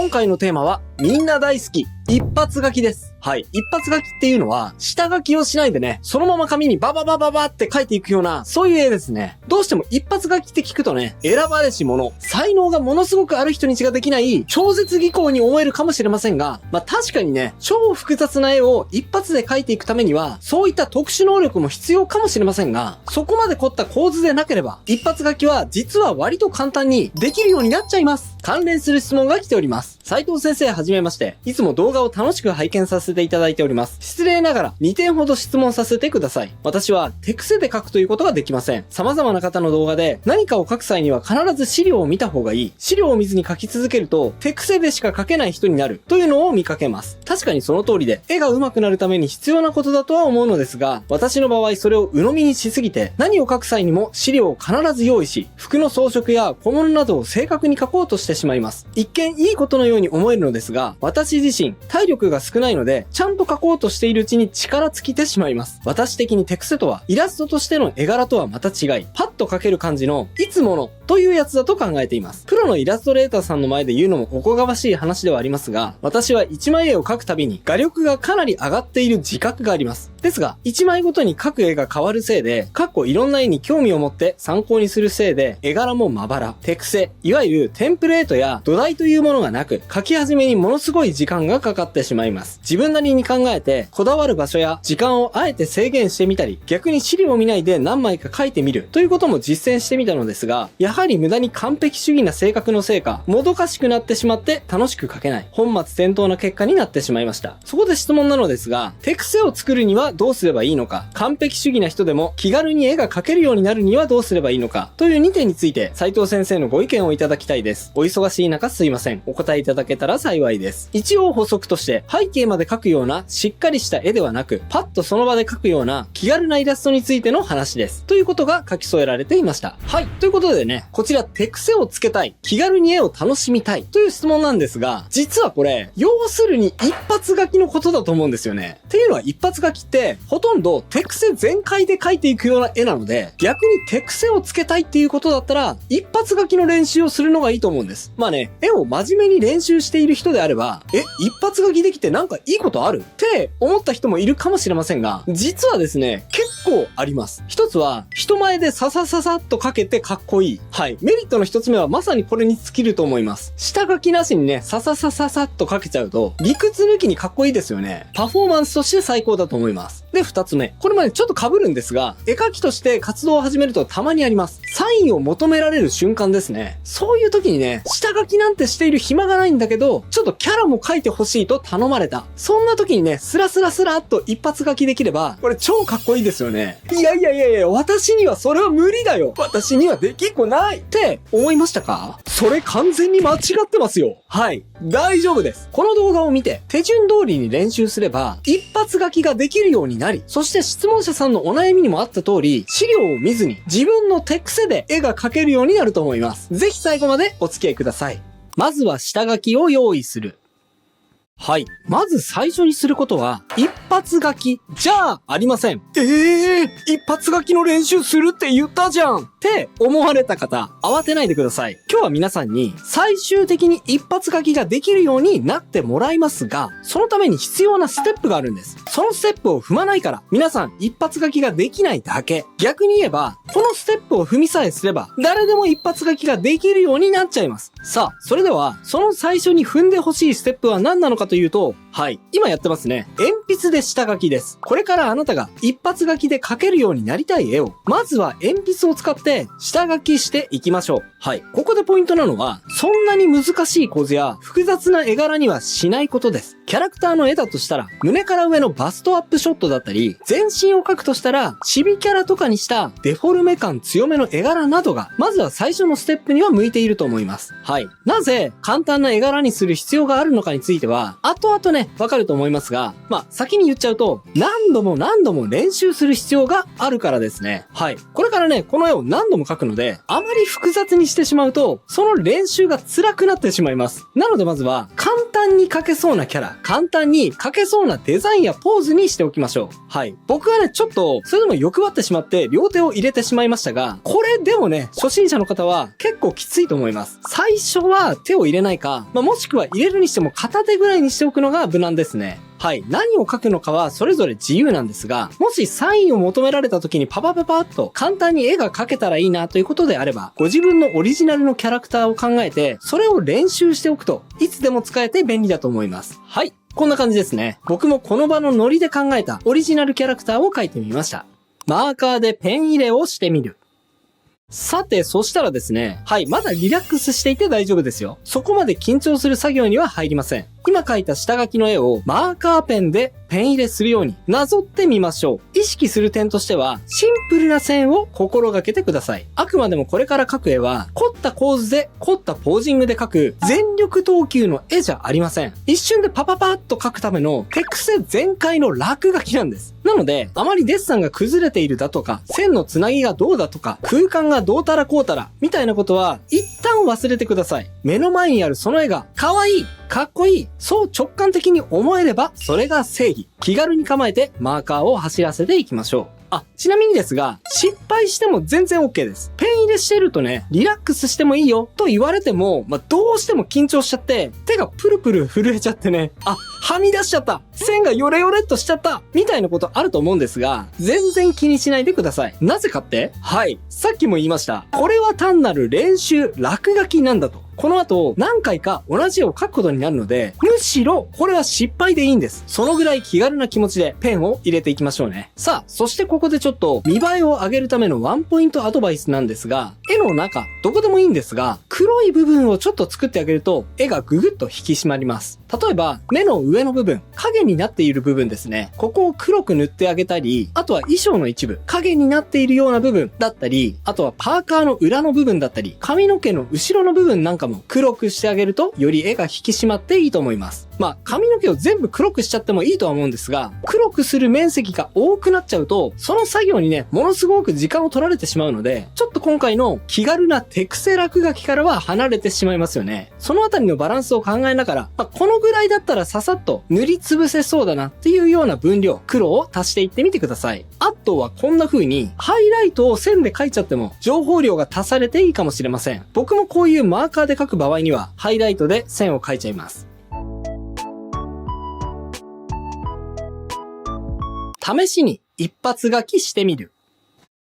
今回のテーマはみんな大好き一発書きです。はい。一発書きっていうのは下書きをしないでね、そのまま紙にバババババって書いていくようなそういう絵ですね。どうしても一発書きって聞くとね、選ばれし者、才能がものすごくある人にしかできない超絶技巧に思えるかもしれませんが、確かにね、超複雑な絵を一発で描いていくためにはそういった特殊能力も必要かもしれませんが、そこまで凝った構図でなければ一発書きは実は割と簡単にできるようになっちゃいます。関連する質問が来ております。斉藤先生はじめまして。いつも動画を楽しく拝見させていただいております。失礼ながら2点ほど質問させてください。私は手癖で書くということができません。様々な方の動画で何かを書く際には必ず資料を見た方がいい。資料を見ずに書き続けると手癖でしか書けない人になるというのを見かけます。確かにその通りで絵が上手くなるために必要なことだとは思うのですが、私の場合それを鵜呑みにしすぎて何を書く際にも資料を必ず用意し、服の装飾や小物などを正確に書こうとしてしまいます。一見いいことのように思えるのですが、私自身体力が少ないのでちゃんと書こうとしているうちに力尽きてしまいます。私的に手癖とはイラストとしての絵柄とはまた違い、パッと描ける感じのいつものというやつだと考えています。プロのイラストレーターさんの前で言うのもおこがましい話ではありますが、私は一枚絵を描くたびに画力がかなり上がっている自覚があります。ですが、一枚ごとに描く絵が変わるせいで、いろんな絵に興味を持って参考にするせいで、絵柄もまばら、手癖、いわゆるテンプレートや土台というものがなく、描き始めにものすごい時間がかかってしまいます。自分なりに考えて、こだわる場所や時間をあえて制限してみたり、逆に資料を見ないで何枚か描いてみるということも実践してみたのですが、やはり無駄に完璧主義な性格のせいか、もどかしくなってしまって楽しく描けない、本末転倒な結果になってしまいました。そこで質問なのですが、手癖を作るにはどうすればいいのか、完璧主義な人でも気軽に絵が描けるようになるにはどうすればいいのか、という2点について斉藤先生のご意見をいただきたいです。お忙しい中すいません。お答えいただけたら幸いです。一応補足として、背景まで描くようなしっかりした絵ではなく、パッとその場で描くような気軽なイラストについての話です。ということが書き添えられていました。はい。ということでね、こちら手癖をつけたい、気軽に絵を楽しみたいという質問なんですが、実はこれ、要するに一発書きのことだと思うんですよね。っていうのは一発書きって、ほとんど手癖全開で描いていくような絵なので、逆に手癖をつけたいっていうことだったら、一発書きの練習をするのがいいと思うんです。絵を真面目に練習している人であれば、一発書きできてなんかいいことあるって思った人もいるかもしれませんが、実はですね、結構あります。一つは、人前でささささっと書けてかっこいい。はい。メリットの一つ目はまさにこれに尽きると思います。下書きなしにね、さささささっと書けちゃうと、理屈抜きにかっこいいですよね。パフォーマンスとして最高だと思います。で、二つ目。これまでちょっと被るんですが、絵描きとして活動を始めるとたまにあります。サインを求められる瞬間ですね。そういう時にね、下書きなんてしている暇がないんだけど、ちょっとキャラも描いてほしいと頼まれた。そんな時にね、スラスラスラっと一発書きできれば、これ超かっこいいですよね。いや、私にはそれは無理だよ。私にはできっこないって思いましたか？それ完全に間違ってますよ。はい。大丈夫です。この動画を見て、手順通りに練習すれば、一発書きができるようになり、そして質問者さんのお悩みにもあった通り、資料を見ずに自分の手癖で絵が描けるようになると思います。ぜひ最後までお付き合いください。まずは下書きを用意する。はい。まず最初にすることは、一発書きじゃありません。一発書きの練習するって言ったじゃんって思われた方、慌てないでください。今日は皆さんに最終的に一発書きができるようになってもらいますが、そのために必要なステップがあるんです。そのステップを踏まないから、皆さん一発書きができないだけ。逆に言えば、このステップを踏みさえすれば、誰でも一発書きができるようになっちゃいます。さあ、それでは、その最初に踏んでほしいステップは何なのかというと、はい。今やってますね。鉛筆で下書きです。これからあなたが一発書きで描けるようになりたい絵を、まずは鉛筆を使って下書きしていきましょう。はい。ここでポイントなのは、そんなに難しい構図や複雑な絵柄にはしないことです。キャラクターの絵だとしたら、胸から上のバストアップショットだったり、全身を描くとしたら、チビキャラとかにしたデフォルメ感強めの絵柄などが、まずは最初のステップには向いていると思います。はい。なぜ簡単な絵柄にする必要があるのかについては、後々ね、わかると思いますが、先に言っちゃうと、何度も練習する必要があるからですね。はい。これからね、この絵を何度も描くので、あまり複雑にしてしまうと、その練習が辛くなってしまいます。なのでまずは、簡単単に描けそうなキャラ、簡単に描けそうなデザインやポーズにしておきましょう。はい。僕はね、ちょっと、それでも欲張ってしまって両手を入れてしまいましたが、これでもね、初心者の方は結構きついと思います。最初は手を入れないか、もしくは入れるにしても片手ぐらいにしておくのが無難ですね。はい。何を書くのかはそれぞれ自由なんですが、もしサインを求められた時にパパパパッと簡単に絵が描けたらいいなということであれば、ご自分のオリジナルのキャラクターを考えて、それを練習しておくと、いつでも使えて便利だと思います。はい。こんな感じですね。僕もこの場のノリで考えたオリジナルキャラクターを描いてみました。マーカーでペン入れをしてみる。さて、そしたらですね、はい、まだリラックスしていて大丈夫ですよ。そこまで緊張する作業には入りません。今描いた下書きの絵をマーカーペンでペン入れするようになぞってみましょう。意識する点としては、シンプルな線を心がけてください。あくまでもこれから描く絵は、凝った構図で凝ったポージングで描く全力投球の絵じゃありません。一瞬でパパパッと描くための手癖全開の落書きなんです。なので、あまりデッサンが崩れているだとか、線のつなぎがどうだとか、空間がどうたらこうたら、みたいなことは、一旦忘れてください。目の前にあるその絵が、可愛い、かっこいい、そう直感的に思えれば、それが正義。気軽に構えて、マーカーを走らせていきましょう。ちなみにですが、失敗しても全然 OK です。ペン入れしてるとね、リラックスしてもいいよと言われても、どうしても緊張しちゃって、手がプルプル震えちゃってね、はみ出しちゃった、線がヨレヨレっとしちゃった、みたいなことあると思うんですが、全然気にしないでください。なぜかって？はい、さっきも言いました。これは単なる練習、落書きなんだと。この後、何回か同じ絵を描くことになるので、むしろ、これは失敗でいいんです。そのぐらい気軽な気持ちでペンを入れていきましょうね。さあ、そしてここでちょっと、見栄えを上げるためのワンポイントアドバイスなんですが、絵の中、どこでもいいんですが、黒い部分をちょっと作ってあげると、絵がぐぐっと引き締まります。例えば、目の上の部分、影になっている部分ですね。ここを黒く塗ってあげたり、あとは衣装の一部、影になっているような部分だったり、あとはパーカーの裏の部分だったり、髪の毛の後ろの部分なんかも黒くしてあげると、より絵が引き締まっていいと思います。髪の毛を全部黒くしちゃってもいいとは思うんですが、黒くする面積が多くなっちゃうと、その作業にね、ものすごく時間を取られてしまうので、ちょっと今回の気軽な手癖落書きからは離れてしまいますよね。そのあたりのバランスを考えながら、このぐらいだったらささっと塗りつぶせそうだなっていうような分量、黒を足していってみてください。あとはこんな風に、ハイライトを線で描いちゃっても、情報量が足されていいかもしれません。僕もこういうマーカーで描く場合には、ハイライトで線を描いちゃいます。試しに一発書きしてみる。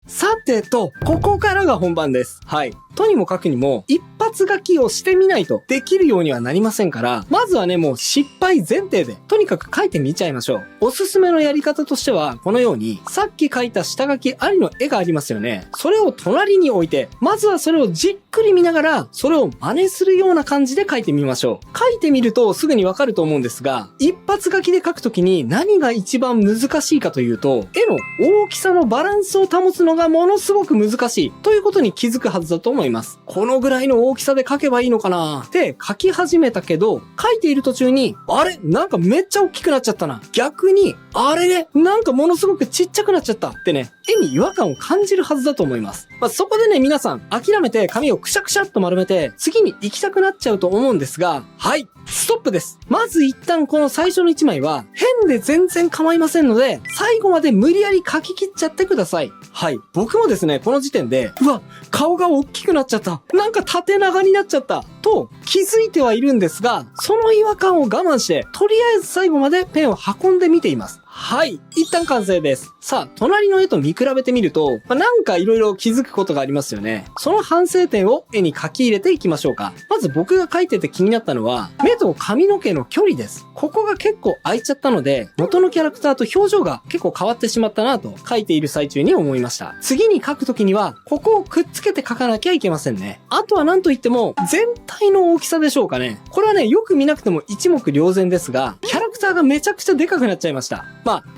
さてと、ここからが本番です。はい。とにもかくにも、一発書きをしてみないとできるようにはなりませんから、まずはね、もう失敗前提で、とにかく書いてみちゃいましょう。おすすめのやり方としては、このように、さっき書いた下書きありの絵がありますよね。それを隣に置いて、まずはそれをじっくり見ながら、それを真似するような感じで書いてみましょう。書いてみるとすぐにわかると思うんですが、一発書きで書くときに何が一番難しいかというと、絵の大きさのバランスを保つのがものすごく難しいということに気づくはずだと思います。このぐらいの大きさで描けばいいのかなって書き始めたけど、書いている途中に、あれなんかめっちゃ大きくなっちゃったな。逆に、あれなんかものすごくちっちゃくなっちゃったってね、絵に違和感を感じるはずだと思います。そこでね、皆さん諦めて紙をくしゃくしゃっと丸めて、次に行きたくなっちゃうと思うんですが、はい、ストップです。まず一旦この最初の1枚は、変で全然構いませんので、最後まで無理やり描き切っちゃってください。はい。僕もですね、この時点で、うわ、顔が大きくなっちゃった。なんか縦長になっちゃった。と気づいてはいるんですが、その違和感を我慢して、とりあえず最後までペンを運んでみています。はい。一旦完成です。さあ、隣の絵と見比べてみると、なんか色々気づくことがありますよね。その反省点を絵に書き入れていきましょうか。まず僕が描いてて気になったのは、目と髪の毛の距離です。ここが結構空いちゃったので、元のキャラクターと表情が結構変わってしまったなと描いている最中に思いました。次に描くときには、ここをくっつけて描かなきゃいけませんね。あとは何と言っても、全体の大きさでしょうかね。これはね、よく見なくても一目瞭然ですが、キャラクターーがめちゃくちゃでかくなっちゃいました。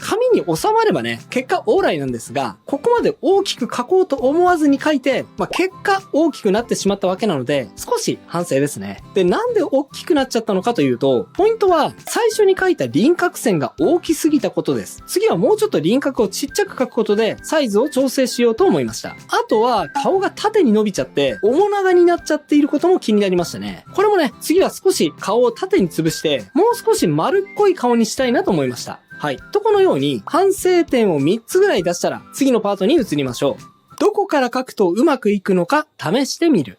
紙に収まればね、結果オーライなんですが、ここまで大きく書こうと思わずに書いて、結果大きくなってしまったわけなので、少し反省ですね。で、なんで大きくなっちゃったのかというと、ポイントは、最初に書いた輪郭線が大きすぎたことです。次はもうちょっと輪郭をちっちゃく書くことで、サイズを調整しようと思いました。あとは、顔が縦に伸びちゃって、面長になっちゃっていることも気になりましたね。これもね、次は少し顔を縦に潰して、もう少し丸っこい顔にしたいなと思いました。はい。とこのように、反省点を3つぐらい出したら、次のパートに移りましょう。どこから書くとうまくいくのか試してみる。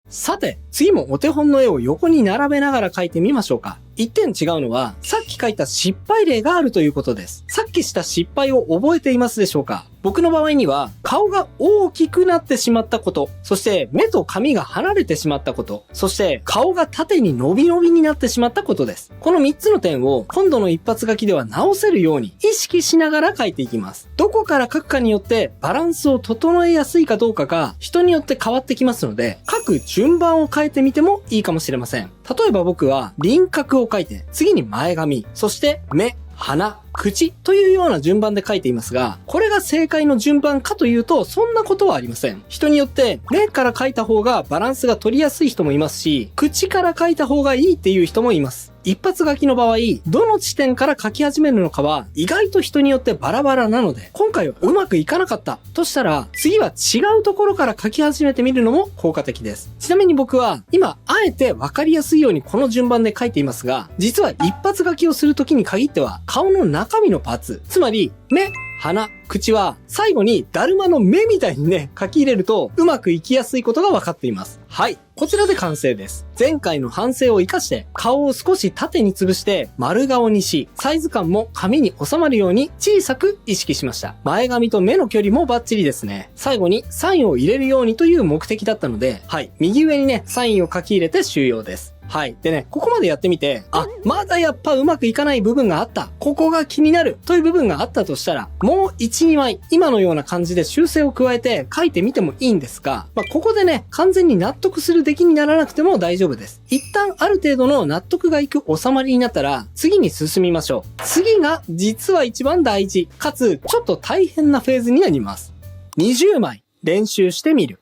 さて、次もお手本の絵を横に並べながら描いてみましょうか。一点違うのは、さっき書いた失敗例があるということです。さっきした失敗を覚えていますでしょうか？僕の場合には、顔が大きくなってしまったこと、そして目と髪が離れてしまったこと、そして顔が縦に伸び伸びになってしまったことです。この3つの点を今度の一発書きでは直せるように意識しながら書いていきます。どこから書くかによってバランスを整えやすいかどうかが人によって変わってきますので、書く順番を変えてみてもいいかもしれません。例えば僕は輪郭を書いて、次に前髪、そして目、鼻、口というような順番で書いていますが、これが正解の順番かというと、そんなことはありません。人によって目から書いた方がバランスが取りやすい人もいますし、口から書いた方がいいっていう人もいます。一発書きの場合、どの地点から書き始めるのかは意外と人によってバラバラなので、今回はうまくいかなかったとしたら、次は違うところから書き始めてみるのも効果的です。ちなみに僕は今あえてわかりやすいようにこの順番で書いていますが、実は一発書きをするときに限っては顔の中身のパーツ、つまり目、鼻、口は最後にだるまの目みたいにね、書き入れるとうまくいきやすいことが分かっています。はい。こちらで完成です。前回の反省を活かして顔を少し縦に潰して丸顔にし、サイズ感も紙に収まるように小さく意識しました。前髪と目の距離もバッチリですね。最後にサインを入れるようにという目的だったので、はい。右上にね、サインを書き入れて終了です。はい。でね、ここまでやってみて、まだやっぱうまくいかない部分があった。ここが気になるという部分があったとしたら、もう1、2枚、今のような感じで修正を加えて書いてみてもいいんですが、ここでね、完全に納得する出来にならなくても大丈夫です。一旦ある程度の納得がいく収まりになったら、次に進みましょう。次が実は一番大事、かつちょっと大変なフェーズになります。20枚練習してみる。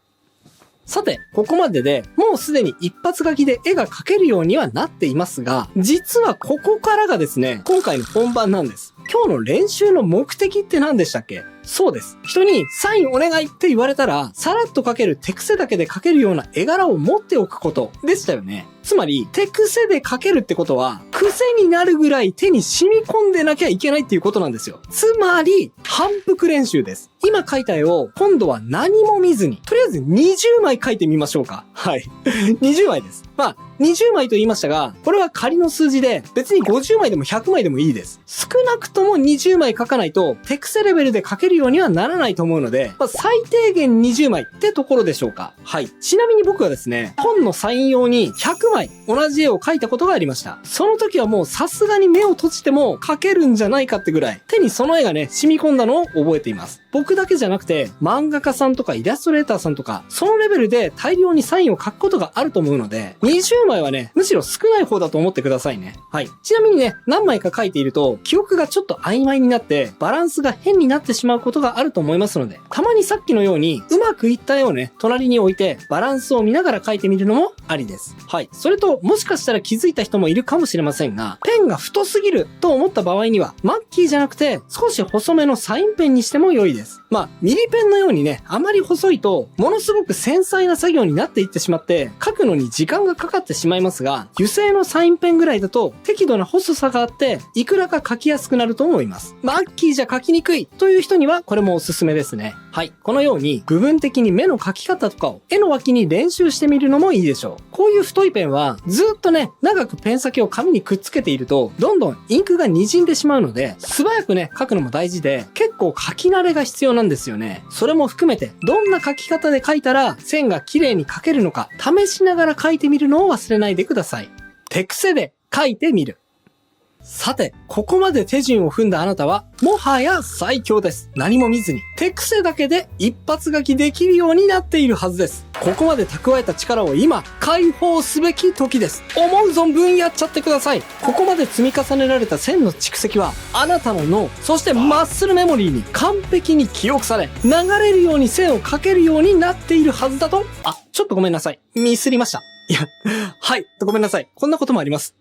さて、ここまででもうすでに一発書きで絵が描けるようにはなっていますが、実はここからがですね、今回の本番なんです。今日の練習の目的って何でしたっけ？そうです。人にサインお願いって言われたら、さらっと描ける手癖だけで描けるような絵柄を持っておくことでしたよね。つまり、手癖で描けるってことは、癖になるぐらい手に染み込んでなきゃいけないっていうことなんですよ。つまり、反復練習です。今描いた絵を、今度は何も見ずに、とりあえず20枚描いてみましょうか。はい。20枚です。20枚と言いましたが、これは仮の数字で、別に50枚でも100枚でもいいです。少なくとも20枚書かないと、手癖レベルで書けるようにはならないと思うので、最低限20枚ってところでしょうか。はい。ちなみに僕はですね、本のサイン用に100枚同じ絵を描いたことがありました。その時はもうさすがに目を閉じても描けるんじゃないかってぐらい、手にその絵がね、染み込んだのを覚えています。僕だけじゃなくて、漫画家さんとかイラストレーターさんとか、そのレベルで大量にサインを書くことがあると思うので、20枚はね、むしろ少ない方だと思ってくださいね。はい。ちなみにね、何枚か書いていると、記憶がちょっと曖昧になって、バランスが変になってしまうことがあると思いますので、たまにさっきのように、うまくいった絵をね、隣に置いて、バランスを見ながら書いてみるのもありです。はい。それと、もしかしたら気づいた人もいるかもしれませんが、ペンが太すぎると思った場合には、マッキーじゃなくて、少し細めのサインペンにしても良いです。ミリペンのようにね、あまり細いと、ものすごく繊細な作業になっていってしまって、書くのに時間がかかってしまいますが、油性のサインペンぐらいだと、適度な細さがあって、いくらか書きやすくなると思います。マッキーじゃ書きにくいという人には、これもおすすめですね。はい。このように、部分的に目の描き方とかを、絵の脇に練習してみるのもいいでしょう。こういう太いペンは、ずっとね、長くペン先を紙にくっつけていると、どんどんインクが滲んでしまうので、素早くね、書くのも大事で、結構書き慣れが必要なんですよね。それも含めて、どんな書き方で書いたら、線が綺麗に書けるのか、試しながら書いてみるのを忘れないでください。手癖で書いてみる。さて、ここまで手順を踏んだあなたは、もはや最強です。何も見ずに、手癖だけで一発書きできるようになっているはずです。ここまで蓄えた力を今、解放すべき時です。思う存分やっちゃってください。ここまで積み重ねられた線の蓄積は、あなたの脳、そしてマッスルメモリーに完璧に記憶され、流れるように線を書けるようになっているはずだと、ちょっとごめんなさい。ミスりました。いや、はい、ごめんなさい。こんなこともあります。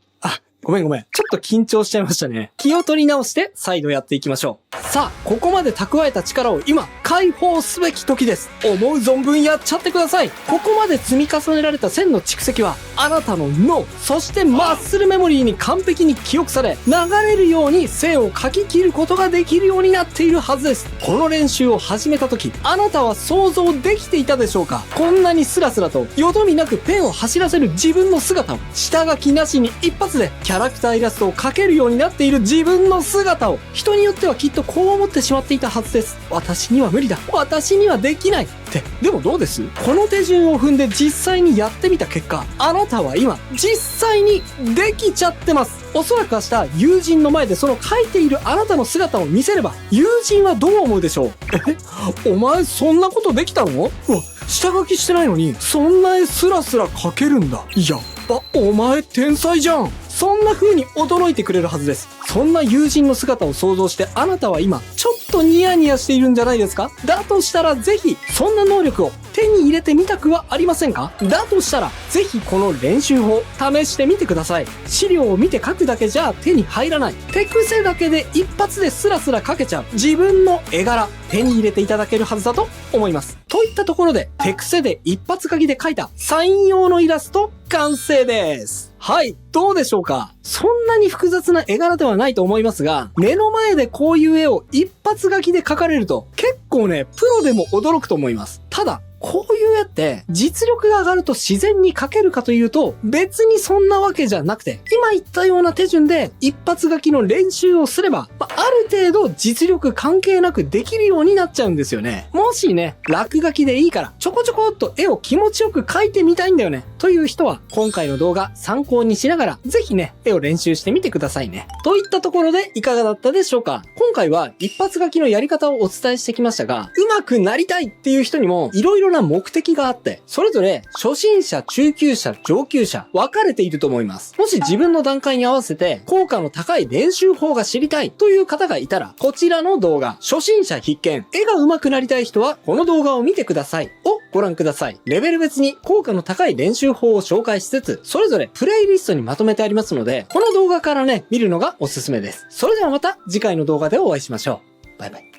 ごめん。ちょっと緊張しちゃいましたね。気を取り直して再度やっていきましょう。さあ、ここまで蓄えた力を今、解放すべき時です。思う存分やっちゃってください。ここまで積み重ねられた線の蓄積は、あなたの脳、そしてマッスルメモリーに完璧に記憶され、流れるように線を書き切ることができるようになっているはずです。この練習を始めた時、あなたは想像できていたでしょうか？こんなにスラスラと、よどみなくペンを走らせる自分の姿を、下書きなしに一発で、キャラクターイラストを描けるようになっている自分の姿を、人によってはきっとこう思ってしまっていたはずです。私には無理だ。私にはできない。って、でもどうです？この手順を踏んで実際にやってみた結果、あなたは今、実際にできちゃってます。おそらく明日、友人の前でその描いているあなたの姿を見せれば、友人はどう思うでしょう？お前そんなことできたの？うわ、下書きしてないのに、そんな絵スラスラ描けるんだ。やっぱ、お前天才じゃん。そんな風に驚いてくれるはずです。そんな友人の姿を想像してあなたは今、ちょっとニヤニヤしているんじゃないですか？だとしたらぜひ、そんな能力を手に入れてみたくはありませんか？だとしたら、ぜひこの練習法、試してみてください。資料を見て書くだけじゃ手に入らない。手癖だけで一発でスラスラ書けちゃう自分の絵柄、手に入れていただけるはずだと思います。といったところで、手癖で一発書きで描いたサイン用のイラスト、完成です。はい、どうでしょうか？そんなに複雑な絵柄ではないと思いますが、目の前でこういう絵を一発書きで描かれると、結構ね、プロでも驚くと思います。ただ、こういう絵って実力が上がると自然に描けるかというと別にそんなわけじゃなくて、今言ったような手順で一発書きの練習をすれば、ある程度実力関係なくできるようになっちゃうんですよね。もしね、落書きでいいからちょこちょこっと絵を気持ちよく描いてみたいんだよねという人は、今回の動画参考にしながらぜひね、絵を練習してみてくださいね。といったところでいかがだったでしょうか？今回は一発書きのやり方をお伝えしてきましたが、上手くなりたいっていう人にも色々な目的があって、それぞれ初心者、中級者、上級者分かれていると思います。もし自分の段階に合わせて効果の高い練習法が知りたいという方がいたら、こちらの動画、初心者必見、絵が上手くなりたい人はこの動画を見てくださいをご覧ください。レベル別に効果の高い練習法を紹介しつつ、それぞれプレイリストにまとめてありますので、この動画からね、見るのがおすすめです。それではまた次回の動画でお会いしましょう。バイバイ。